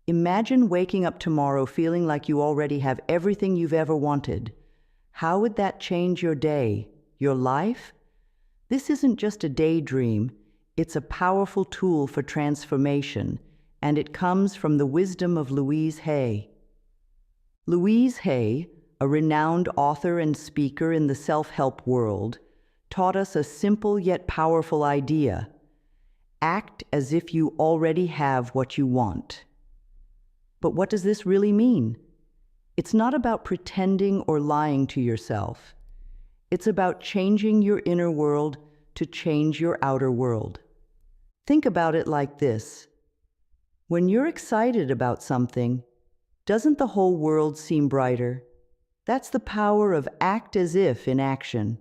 Imagine waking up tomorrow feeling like you already have everything you've ever wanted. How would that change your day, your life? This isn't just a daydream, it's a powerful tool for transformation, and it comes from the wisdom of Louise Hay. Louise Hay, a renowned author and speaker in the self-help world, taught us a simple yet powerful idea. Act as if you already have what you want. But what does this really mean? It's not about pretending or lying to yourself. It's about changing your inner world to change your outer world. Think about it like this. When you're excited about something, doesn't the whole world seem brighter? That's the power of act as if in action.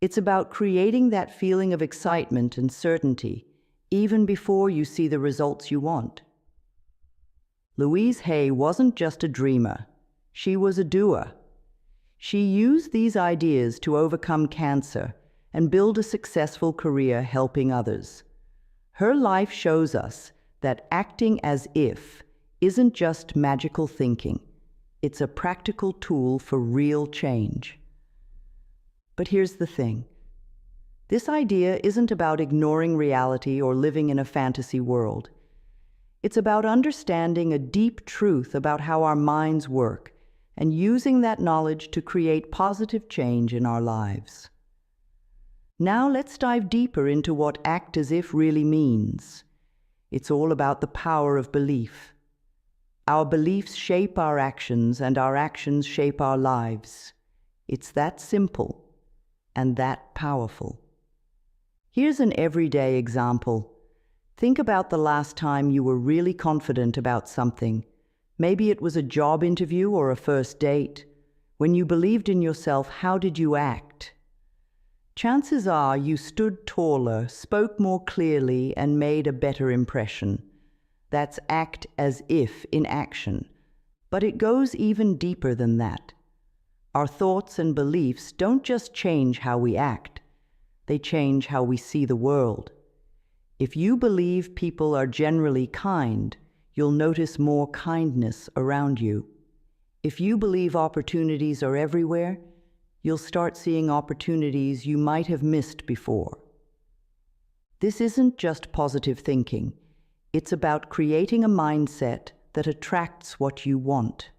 It's about creating that feeling of excitement and certainty, even before you see the results you want. Louise Hay wasn't just a dreamer, she was a doer. She used these ideas to overcome cancer and build a successful career helping others. Her life shows us that acting as if isn't just magical thinking, it's a practical tool for real change. But here's the thing. This idea isn't about ignoring reality or living in a fantasy world. It's about understanding a deep truth about how our minds work and using that knowledge to create positive change in our lives. Now let's dive deeper into what act as if really means. It's all about the power of belief. Our beliefs shape our actions, and our actions shape our lives. It's that simple and that powerful. Here's an everyday example. Think about the last time you were really confident about something. Maybe it was a job interview or a first date. When you believed in yourself, how did you act? Chances are you stood taller, spoke more clearly, and made a better impression. That's act as if in action. But it goes even deeper than that. Our thoughts and beliefs don't just change how we act, they change how we see the world. If you believe people are generally kind, you'll notice more kindness around you. If you believe opportunities are everywhere, you'll start seeing opportunities you might have missed before. This isn't just positive thinking. It's about creating a mindset that attracts what you want.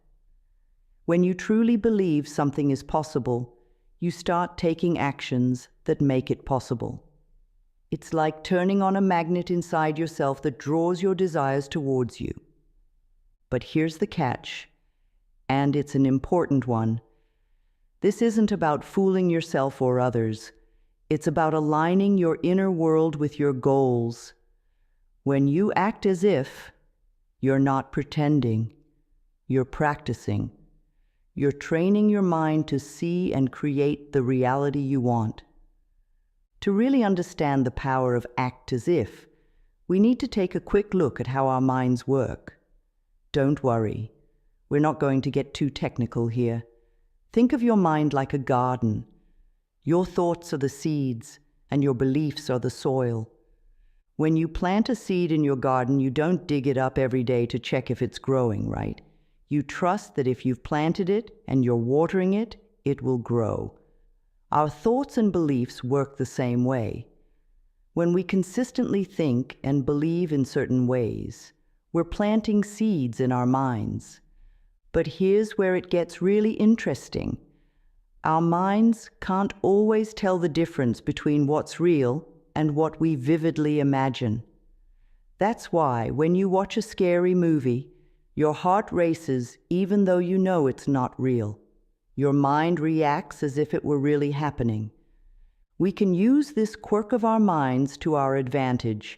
When you truly believe something is possible, you start taking actions that make it possible. It's like turning on a magnet inside yourself that draws your desires towards you. But here's the catch, and it's an important one. This isn't about fooling yourself or others. It's about aligning your inner world with your goals. When you act as if, you're not pretending, you're practicing. You're training your mind to see and create the reality you want. To really understand the power of act as if, we need to take a quick look at how our minds work. Don't worry, we're not going to get too technical here. Think of your mind like a garden. Your thoughts are the seeds, and your beliefs are the soil. When you plant a seed in your garden, you don't dig it up every day to check if it's growing, right? You trust that if you've planted it and you're watering it, it will grow. Our thoughts and beliefs work the same way. When we consistently think and believe in certain ways, we're planting seeds in our minds. But here's where it gets really interesting. Our minds can't always tell the difference between what's real and what we vividly imagine. That's why when you watch a scary movie, your heart races even though you know it's not real. Your mind reacts as if it were really happening. We can use this quirk of our minds to our advantage.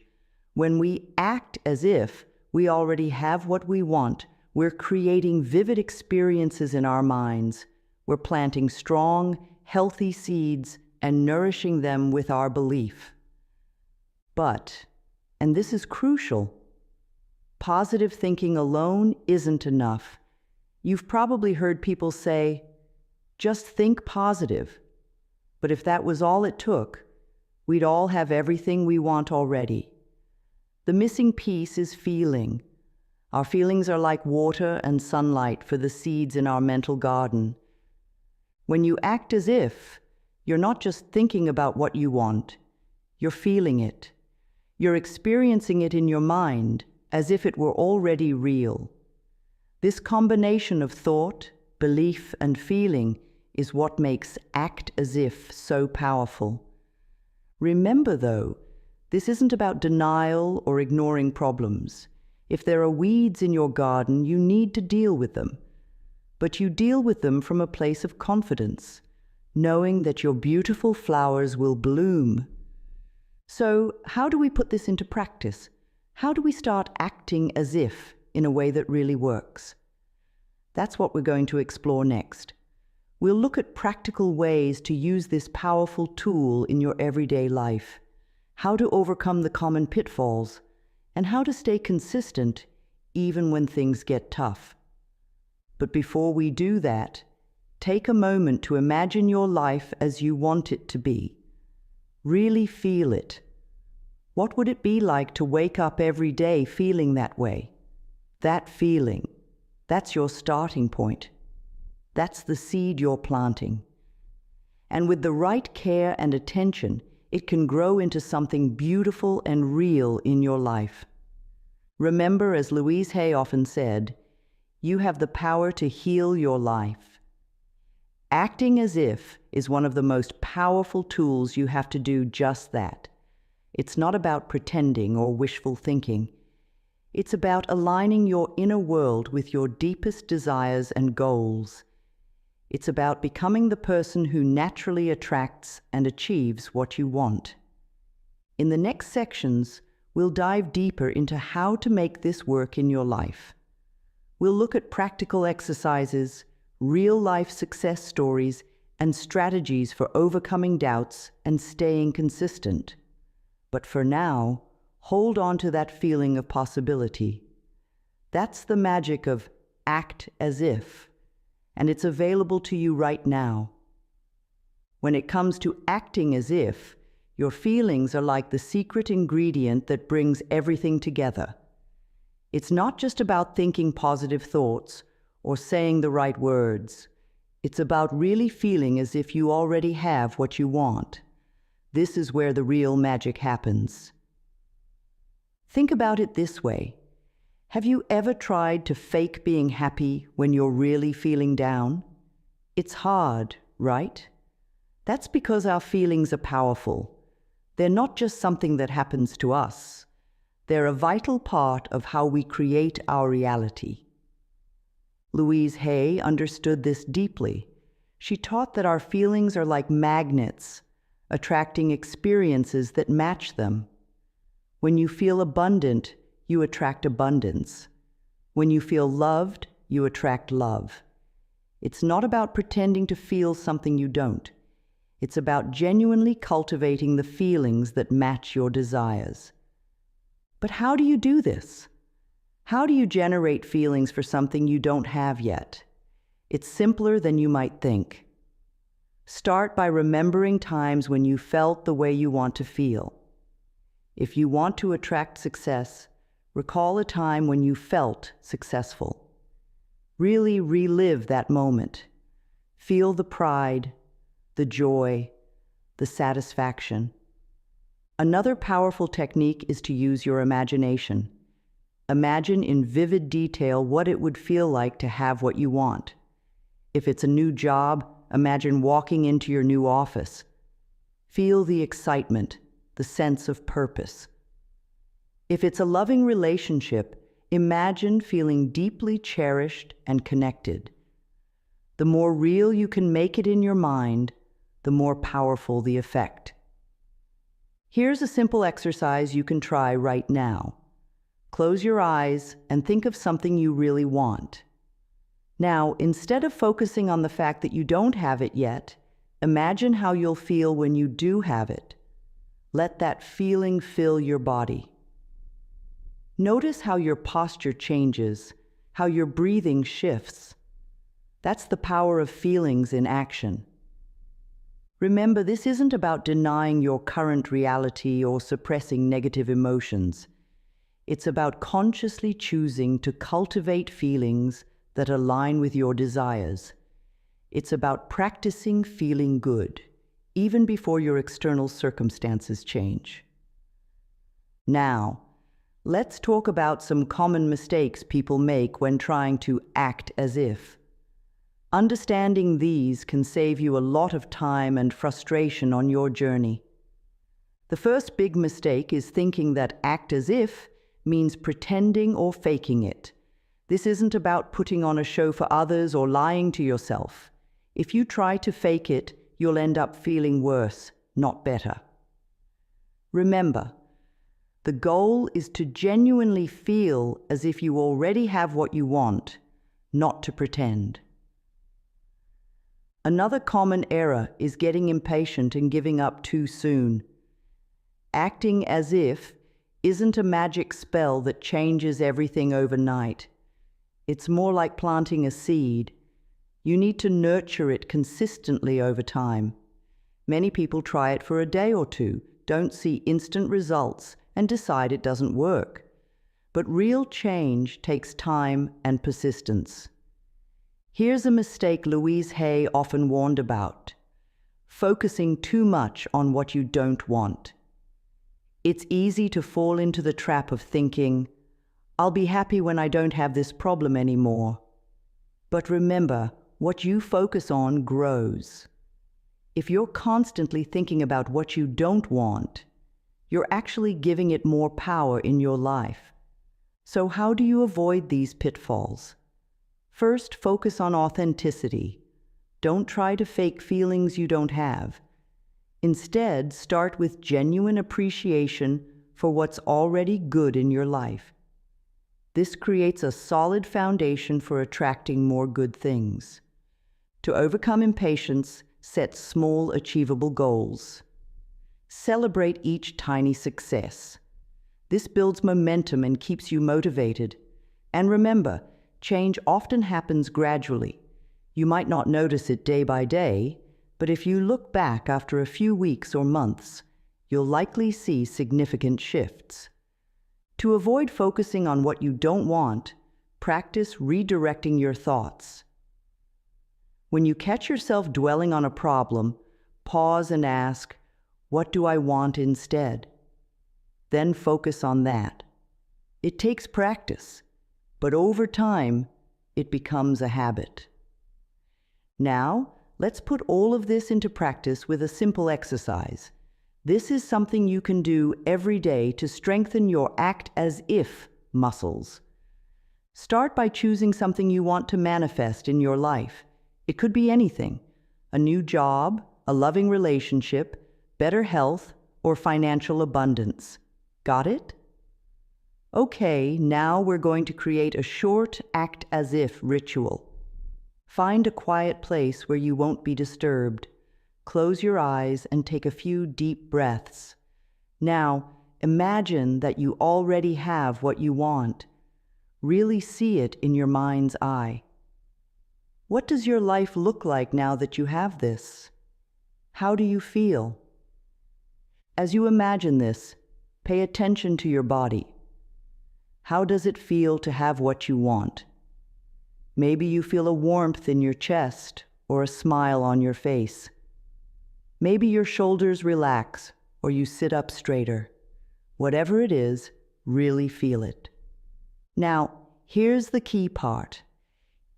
When we act as if we already have what we want, we're creating vivid experiences in our minds. We're planting strong, healthy seeds and nourishing them with our belief. But, and this is crucial, positive thinking alone isn't enough. You've probably heard people say, just think positive. But if that was all it took, we'd all have everything we want already. The missing piece is feeling. Our feelings are like water and sunlight for the seeds in our mental garden. When you act as if, you're not just thinking about what you want, you're feeling it. You're experiencing it in your mind as if it were already real. This combination of thought, belief, and feeling is what makes act as if so powerful. Remember, though, this isn't about denial or ignoring problems. If there are weeds in your garden, you need to deal with them. But you deal with them from a place of confidence, knowing that your beautiful flowers will bloom. So, how do we put this into practice? How do we start acting as if in a way that really works? That's what we're going to explore next. We'll look at practical ways to use this powerful tool in your everyday life, how to overcome the common pitfalls, and how to stay consistent even when things get tough. But before we do that, take a moment to imagine your life as you want it to be. Really feel it. What would it be like to wake up every day feeling that way? That feeling, that's your starting point. That's the seed you're planting. And with the right care and attention, it can grow into something beautiful and real in your life. Remember, as Louise Hay often said, you have the power to heal your life. Acting as if is one of the most powerful tools you have to do just that. It's not about pretending or wishful thinking. It's about aligning your inner world with your deepest desires and goals. It's about becoming the person who naturally attracts and achieves what you want. In the next sections, we'll dive deeper into how to make this work in your life. We'll look at practical exercises, real-life success stories, and strategies for overcoming doubts and staying consistent. But for now, hold on to that feeling of possibility. That's the magic of act as if, and it's available to you right now. When it comes to acting as if, your feelings are like the secret ingredient that brings everything together. It's not just about thinking positive thoughts or saying the right words. It's about really feeling as if you already have what you want. This is where the real magic happens. Think about it this way. Have you ever tried to fake being happy when you're really feeling down? It's hard, right? That's because our feelings are powerful. They're not just something that happens to us. They're a vital part of how we create our reality. Louise Hay understood this deeply. She taught that our feelings are like magnets, attracting experiences that match them. When you feel abundant, you attract abundance. When you feel loved, you attract love. It's not about pretending to feel something you don't. It's about genuinely cultivating the feelings that match your desires. But how do you do this? How do you generate feelings for something you don't have yet? It's simpler than you might think. Start by remembering times when you felt the way you want to feel. If you want to attract success, recall a time when you felt successful. Really relive that moment. Feel the pride, the joy, the satisfaction. Another powerful technique is to use your imagination. Imagine in vivid detail what it would feel like to have what you want. If it's a new job, imagine walking into your new office. Feel the excitement, the sense of purpose. If it's a loving relationship, imagine feeling deeply cherished and connected. The more real you can make it in your mind, the more powerful the effect. Here's a simple exercise you can try right now. Close your eyes and think of something you really want. Now, instead of focusing on the fact that you don't have it yet, imagine how you'll feel when you do have it. Let that feeling fill your body. Notice how your posture changes, how your breathing shifts. That's the power of feelings in action. Remember, this isn't about denying your current reality or suppressing negative emotions. It's about consciously choosing to cultivate feelings that align with your desires. It's about practicing feeling good, even before your external circumstances change. Now, let's talk about some common mistakes people make when trying to act as if. Understanding these can save you a lot of time and frustration on your journey. The first big mistake is thinking that act as if means pretending or faking it. This isn't about putting on a show for others or lying to yourself. If you try to fake it, you'll end up feeling worse, not better. Remember, the goal is to genuinely feel as if you already have what you want, not to pretend. Another common error is getting impatient and giving up too soon. Acting as if isn't a magic spell that changes everything overnight. It's more like planting a seed. You need to nurture it consistently over time. Many people try it for a day or two, don't see instant results, and decide it doesn't work. But real change takes time and persistence. Here's a mistake Louise Hay often warned about: focusing too much on what you don't want. It's easy to fall into the trap of thinking, "I'll be happy when I don't have this problem anymore." But remember, what you focus on grows. If you're constantly thinking about what you don't want, you're actually giving it more power in your life. So how do you avoid these pitfalls? First, focus on authenticity. Don't try to fake feelings you don't have. Instead, start with genuine appreciation for what's already good in your life. This creates a solid foundation for attracting more good things. To overcome impatience, set small, achievable goals. Celebrate each tiny success. This builds momentum and keeps you motivated. And remember, change often happens gradually. You might not notice it day by day, but if you look back after a few weeks or months, you'll likely see significant shifts. To avoid focusing on what you don't want, practice redirecting your thoughts. When you catch yourself dwelling on a problem, pause and ask, "What do I want instead?" Then focus on that. It takes practice, but over time, it becomes a habit. Now, let's put all of this into practice with a simple exercise. This is something you can do every day to strengthen your act as if muscles. Start by choosing something you want to manifest in your life. It could be anything: a new job, a loving relationship, better health, or financial abundance. Got it? Okay, now we're going to create a short act as if ritual. Find a quiet place where you won't be disturbed. Close your eyes and take a few deep breaths. Now, imagine that you already have what you want. Really see it in your mind's eye. What does your life look like now that you have this? How do you feel? As you imagine this, pay attention to your body. How does it feel to have what you want? Maybe you feel a warmth in your chest or a smile on your face. Maybe your shoulders relax or you sit up straighter. Whatever it is, really feel it. Now, here's the key part.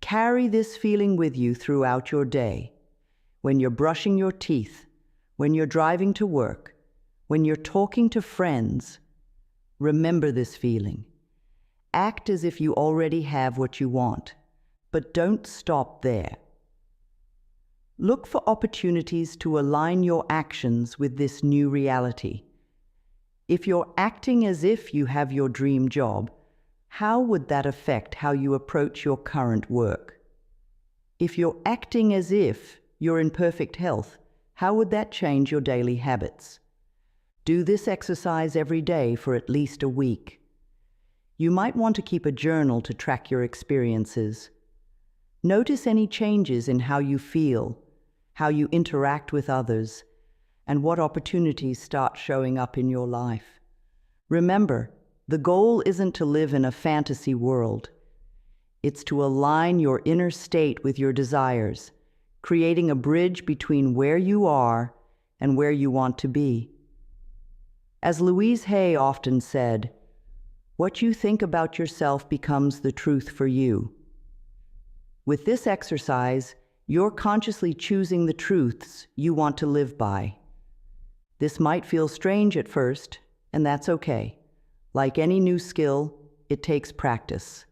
Carry this feeling with you throughout your day. When you're brushing your teeth, when you're driving to work, when you're talking to friends, remember this feeling. Act as if you already have what you want, but don't stop there. Look for opportunities to align your actions with this new reality. If you're acting as if you have your dream job, how would that affect how you approach your current work? If you're acting as if you're in perfect health, how would that change your daily habits? Do this exercise every day for at least a week. You might want to keep a journal to track your experiences. Notice any changes in how you feel, how you interact with others, and what opportunities start showing up in your life. Remember, The goal isn't to live in a fantasy world. It's to align your inner state with your desires, creating a bridge between where you are and where you want to be. As Louise Hay often said, what you think about yourself becomes the truth for you. With this exercise, you're consciously choosing the truths you want to live by. This might feel strange at first, and that's okay. Like any new skill, it takes practice.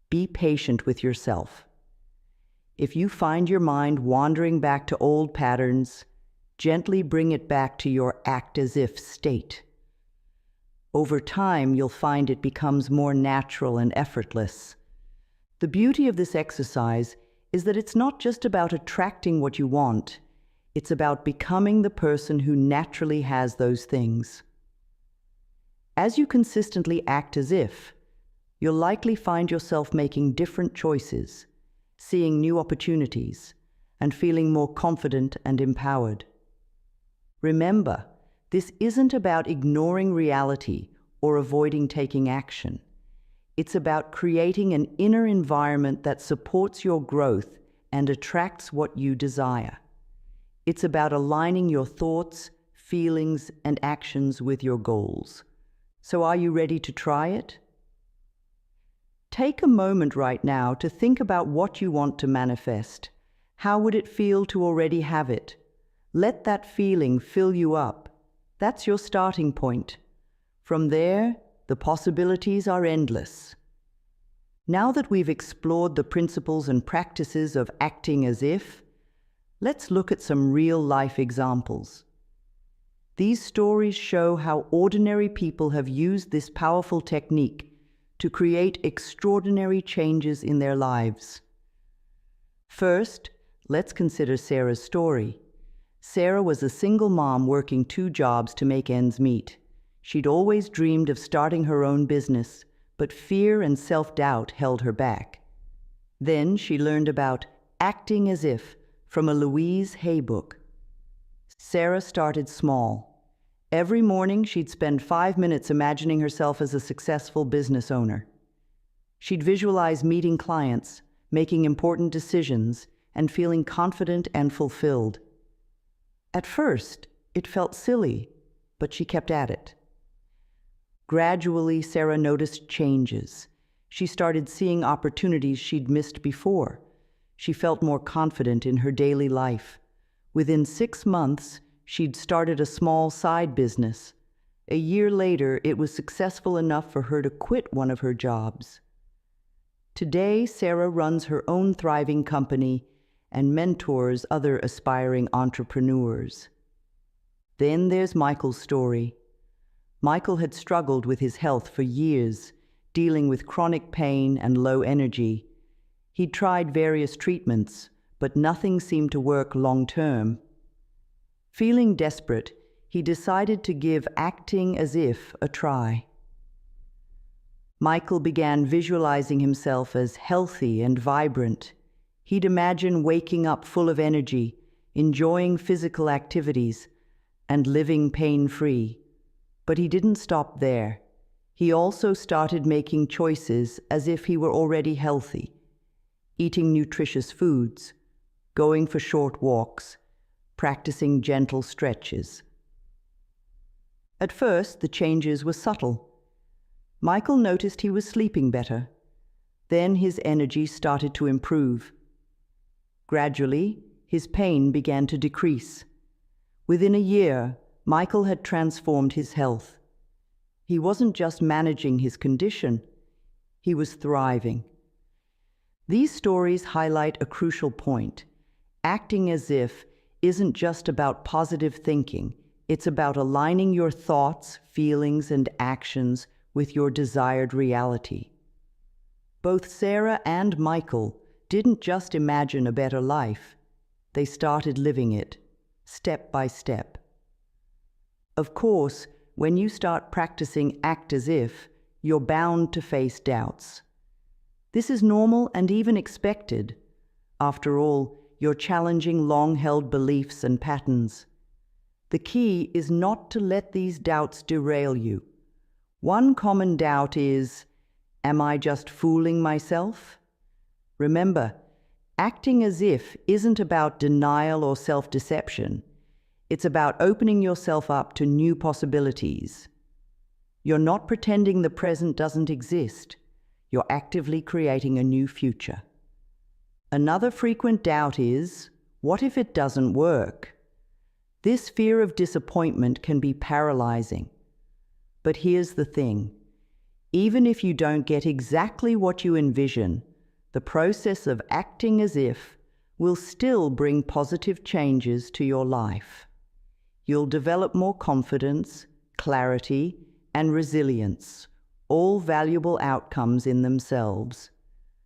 Be patient with yourself. If you find your mind wandering back to old patterns, gently bring it back to your act-as-if state. Over time, you'll find it becomes more natural and effortless. The beauty of this exercise is that it's not just about attracting what you want, it's about becoming the person who naturally has those things. As you consistently act as if, you'll likely find yourself making different choices, seeing new opportunities, and feeling more confident and empowered. Remember, this isn't about ignoring reality or avoiding taking action. It's about creating an inner environment that supports your growth and attracts what you desire. It's about aligning your thoughts, feelings, and actions with your goals. So are you ready to try it? Take a moment right now to think about what you want to manifest. How would it feel to already have it? Let that feeling fill you up. That's your starting point. From there, the possibilities are endless. Now that we've explored the principles and practices of acting as if, let's look at some real-life examples. These stories show how ordinary people have used this powerful technique to create extraordinary changes in their lives. First, let's consider Sarah's story. Sarah was a single mom working 2 jobs to make ends meet. She'd always dreamed of starting her own business, but fear and self-doubt held her back. Then she learned about acting as if from a Louise Hay book. Sarah started small. Every morning, she'd spend 5 minutes imagining herself as a successful business owner. She'd visualize meeting clients, making important decisions, and feeling confident and fulfilled. At first, it felt silly, but she kept at it. Gradually, Sarah noticed changes. She started seeing opportunities she'd missed before. She felt more confident in her daily life. Within 6 months, she'd started a small side business. A year later, it was successful enough for her to quit one of her jobs. Today, Sarah runs her own thriving company and mentors other aspiring entrepreneurs. Then there's Michael's story. Michael had struggled with his health for years, dealing with chronic pain and low energy. He'd tried various treatments, but nothing seemed to work long-term. Feeling desperate, he decided to give acting as if a try. Michael began visualizing himself as healthy and vibrant. He'd imagine waking up full of energy, enjoying physical activities, and living pain-free. But he didn't stop there. He also started making choices as if he were already healthy, eating nutritious foods, going for short walks, practicing gentle stretches. At first, the changes were subtle. Michael noticed he was sleeping better. Then his energy started to improve. Gradually, his pain began to decrease. Within a year, Michael had transformed his health. He wasn't just managing his condition, he was thriving. These stories highlight a crucial point. Acting as if isn't just about positive thinking. It's about aligning your thoughts, feelings, and actions with your desired reality. Both Sarah and Michael didn't just imagine a better life. They started living it, step by step. Of course, when you start practicing act as if, you're bound to face doubts. This is normal and even expected. After all, you're challenging long-held beliefs and patterns. The key is not to let these doubts derail you. One common doubt is, am I just fooling myself? Remember, acting as if isn't about denial or self-deception. It's about opening yourself up to new possibilities. You're not pretending the present doesn't exist. You're actively creating a new future. Another frequent doubt is, what if it doesn't work? This fear of disappointment can be paralyzing. But here's the thing. Even if you don't get exactly what you envision, the process of acting as if will still bring positive changes to your life. You'll develop more confidence, clarity, and resilience, all valuable outcomes in themselves.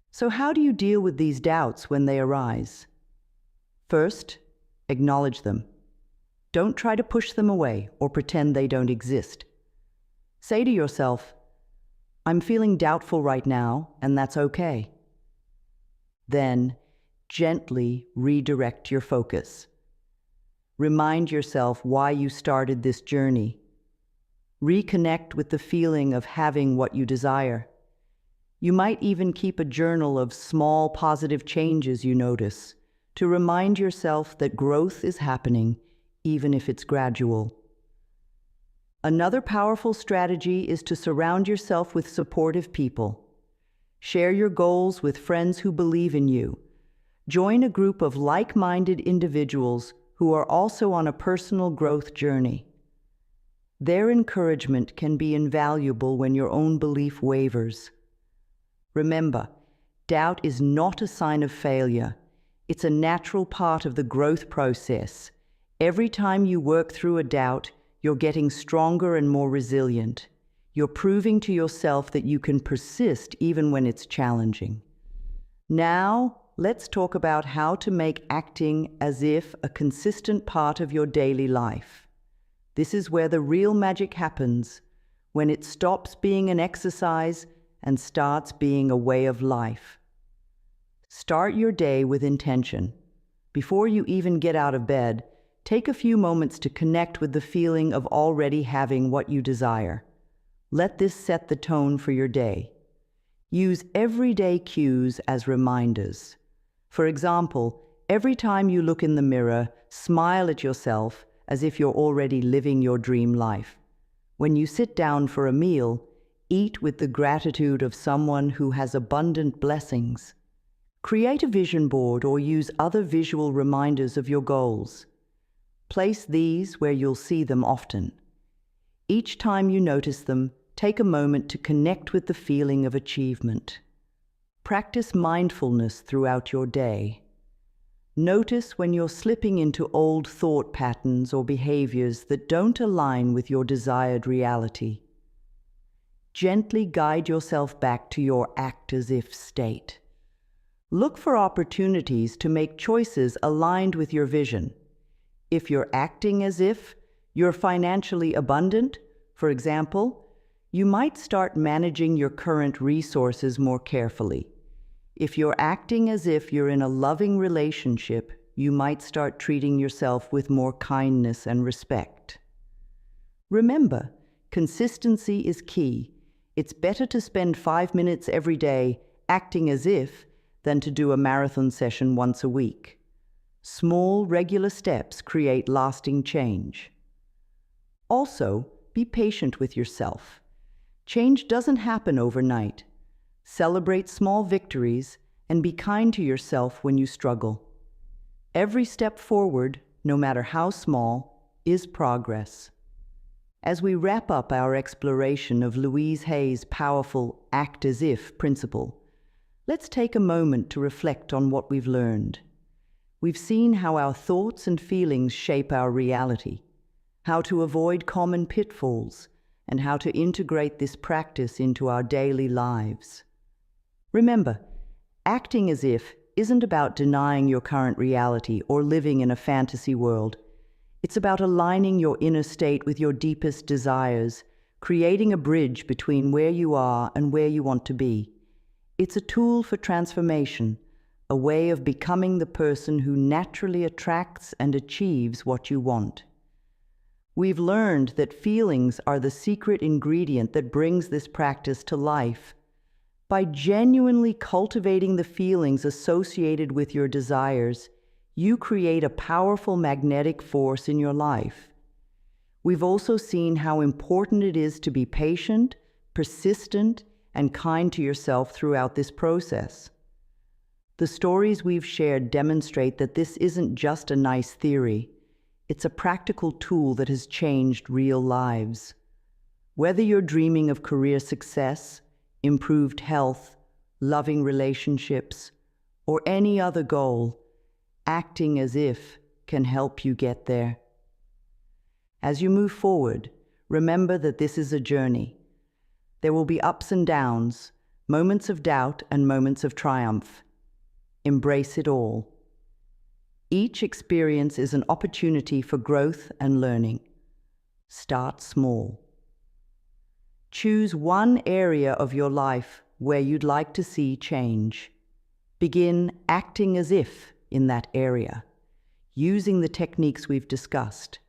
So how do you deal with these doubts when they arise? First, acknowledge them. Don't try to push them away or pretend they don't exist. Say to yourself, I'm feeling doubtful right now, and that's okay. Then, gently redirect your focus. Remind yourself why you started this journey. Reconnect with the feeling of having what you desire. You might even keep a journal of small positive changes you notice to remind yourself that growth is happening, even if it's gradual. Another powerful strategy is to surround yourself with supportive people. Share your goals with friends who believe in you. Join a group of like-minded individuals who are also on a personal growth journey. Their encouragement can be invaluable when your own belief wavers. Remember, doubt is not a sign of failure. It's a natural part of the growth process. Every time you work through a doubt, you're getting stronger and more resilient. You're proving to yourself that you can persist even when it's challenging. Now, let's talk about how to make acting as if a consistent part of your daily life. This is where the real magic happens, when it stops being an exercise and starts being a way of life. Start your day with intention. Before you even get out of bed, take a few moments to connect with the feeling of already having what you desire. Let this set the tone for your day. Use everyday cues as reminders. For example, every time you look in the mirror, smile at yourself as if you're already living your dream life. When you sit down for a meal, eat with the gratitude of someone who has abundant blessings. Create a vision board or use other visual reminders of your goals. Place these where you'll see them often. Each time you notice them, take a moment to connect with the feeling of achievement. Practice mindfulness throughout your day. Notice when you're slipping into old thought patterns or behaviors that don't align with your desired reality. Gently guide yourself back to your act-as-if state. Look for opportunities to make choices aligned with your vision. If you're acting as if you're financially abundant, for example, you might start managing your current resources more carefully. If you're acting as if you're in a loving relationship, you might start treating yourself with more kindness and respect. Remember, consistency is key. It's better to spend 5 minutes every day acting as if than to do a marathon session once a week. Small, regular steps create lasting change. Also, be patient with yourself. Change doesn't happen overnight. Celebrate small victories and be kind to yourself when you struggle. Every step forward, no matter how small, is progress. As we wrap up our exploration of Louise Hay's powerful act as if principle, let's take a moment to reflect on what we've learned. We've seen how our thoughts and feelings shape our reality, how to avoid common pitfalls, and how to integrate this practice into our daily lives. Remember, acting as if isn't about denying your current reality or living in a fantasy world. It's about aligning your inner state with your deepest desires, creating a bridge between where you are and where you want to be. It's a tool for transformation, a way of becoming the person who naturally attracts and achieves what you want. We've learned that feelings are the secret ingredient that brings this practice to life. By genuinely cultivating the feelings associated with your desires, you create a powerful magnetic force in your life. We've also seen how important it is to be patient, persistent, and kind to yourself throughout this process. The stories we've shared demonstrate that this isn't just a nice theory. It's a practical tool that has changed real lives. Whether you're dreaming of career success, improved health, loving relationships, or any other goal, acting as if can help you get there. As you move forward, remember that this is a journey. There will be ups and downs, moments of doubt and moments of triumph. Embrace it all. Each experience is an opportunity for growth and learning. Start small. Choose one area of your life where you'd like to see change. Begin acting as if in that area, using the techniques we've discussed.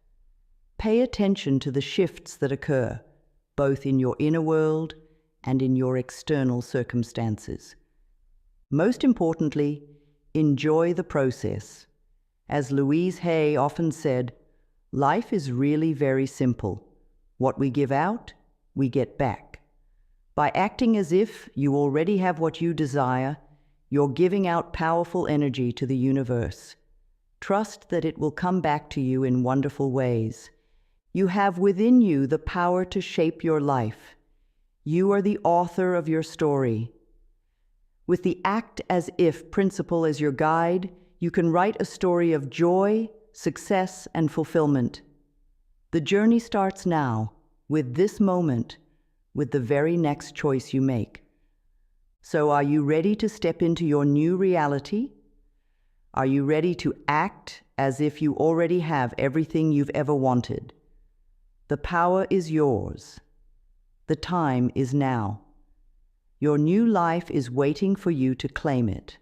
Pay attention to the shifts that occur, both in your inner world and in your external circumstances. Most importantly, enjoy the process. As Louise Hay often said, life is really very simple. What we give out, we get back. By acting as if you already have what you desire, you're giving out powerful energy to the universe. Trust that it will come back to you in wonderful ways. You have within you the power to shape your life. You are the author of your story. With the act as if principle as your guide, you can write a story of joy, success, and fulfillment. The journey starts now, with this moment, with the very next choice you make. So are you ready to step into your new reality? Are you ready to act as if you already have everything you've ever wanted? The power is yours. The time is now. Your new life is waiting for you to claim it.